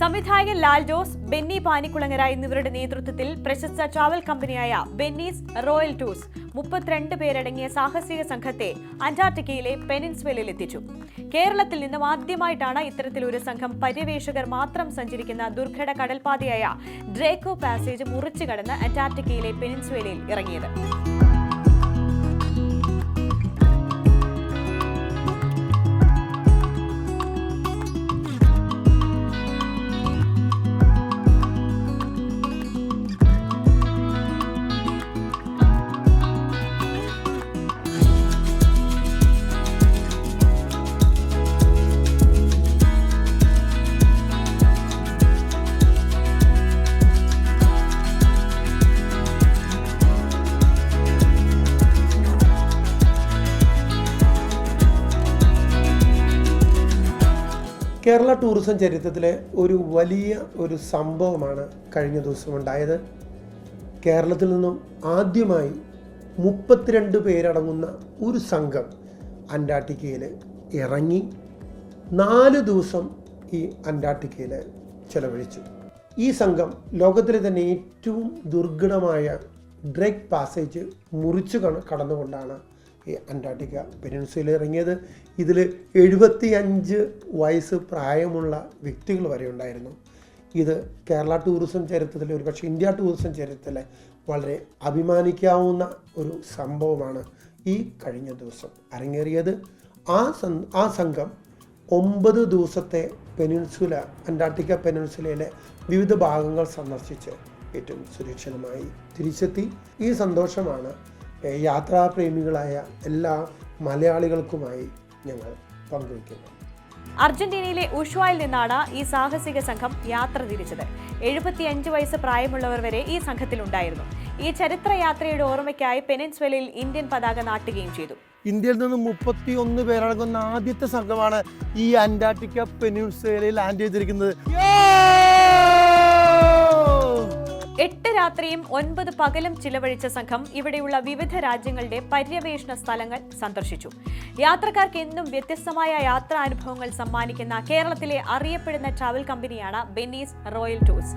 സംവിധായകൻ ലാൽ ജോസ്, ബെന്നി പാനിക്കുളങ്ങര എന്നിവരുടെ നേതൃത്വത്തിൽ പ്രശസ്ത ട്രാവൽ കമ്പനിയായ ബെന്നീസ് റോയൽ ടൂർസ് 32 പേരടങ്ങിയ സാഹസിക സംഘത്തെ അന്റാർട്ടിക്കയിലെ പെനിൻസുലയിൽ എത്തിച്ചു. കേരളത്തിൽ നിന്നും ആദ്യമായിട്ടാണ് ഇത്തരത്തിലൊരു സംഘം പര്യവേഷകർ മാത്രം സഞ്ചരിക്കുന്ന ദുർഘട കടൽപാതയായ ഡ്രേക്കോ പാസേജ് മുറിച്ചു കടന്ന് അന്റാർട്ടിക്കയിലെ പെനിൻസുലയിൽ ഇറങ്ങിയത്. കേരള ടൂറിസം ചരിത്രത്തിലെ ഒരു വലിയ സംഭവമാണ് കഴിഞ്ഞ ദിവസം ഉണ്ടായത്. കേരളത്തിൽ നിന്നും ആദ്യമായി 32 പേരടങ്ങുന്ന ഒരു സംഘം അന്റാർട്ടിക്കയിൽ ഇറങ്ങി 4 ദിവസം ഈ അന്റാർട്ടിക്കയിൽ ചെലവഴിച്ചു. ഈ സംഘം ലോകത്തിലെ തന്നെ ഏറ്റവും ദുർഘടമായ ഡ്രേക്ക് പാസേജ് മുറിച്ചു കടന്നുകൊണ്ടാണ് ഈ അന്റാർട്ടിക്ക പെനിൻസുലയിൽ ഇറങ്ങിയത്. ഇതിൽ 75 വയസ്സ് പ്രായമുള്ള വ്യക്തികൾ വരെ ഉണ്ടായിരുന്നു. ഇത് കേരള ടൂറിസം ചരിത്രത്തിലെ, ഒരുപക്ഷെ ഇന്ത്യ ടൂറിസം ചരിത്രത്തിലെ വളരെ അഭിമാനിക്കാവുന്ന ഒരു സംഭവമാണ് ഈ കഴിഞ്ഞ ദിവസം അരങ്ങേറിയത്. ആ സംഘം 9 ദിവസത്തെ അന്റാർട്ടിക്ക പെനിൻസുലയിലെ വിവിധ ഭാഗങ്ങൾ സന്ദർശിച്ച് ഏറ്റവും സുരക്ഷിതമായി തിരിച്ചെത്തി. ഈ സന്തോഷമാണ് യാത്രാപ്രേമികളായ എല്ലാ മലയാളികൾക്കുമായി ഞങ്ങൾ പങ്കുവയ്ക്കുന്നു. അർജന്റീനയിലെ ഉഷ്വായിൽ നിന്നാണ് ഈ സാഹസിക സംഘം യാത്ര തിരിച്ചത്. 75 വയസ്സ് പ്രായമുള്ളവർ വരെ ഈ സംഘത്തിലുണ്ടായിരുന്നു. ഈ ചരിത്രയാത്രയുടെ ഓർമ്മയ്ക്കായി പെനിൻസുലയിൽ ഇന്ത്യൻ പതാക നാട്ടുകയും ചെയ്തു. ഇന്ത്യയിൽ നിന്ന് 31 പേരടങ്ങുന്ന ആദ്യത്തെ സംഘമാണ് ഈ അന്റാർട്ടിക്ക പെനിൻസുലയിൽ ലാൻഡ് ചെയ്തിരിക്കുന്നത്. 8 രാത്രിയും 9 പകലും ചിലവഴിച്ച സംഘം ഇവിടെയുള്ള വിവിധ രാജ്യങ്ങളുടെ പര്യവേഷണ സ്ഥലങ്ങൾ സന്ദർശിച്ചു. യാത്രക്കാർക്ക് എന്നും വ്യത്യസ്തമായ യാത്രാ അനുഭവങ്ങൾ സമ്മാനിക്കുന്ന കേരളത്തിലെ അറിയപ്പെടുന്ന ട്രാവൽ കമ്പനിയാണ് ബെന്നീസ് റോയൽ ടൂർസ്.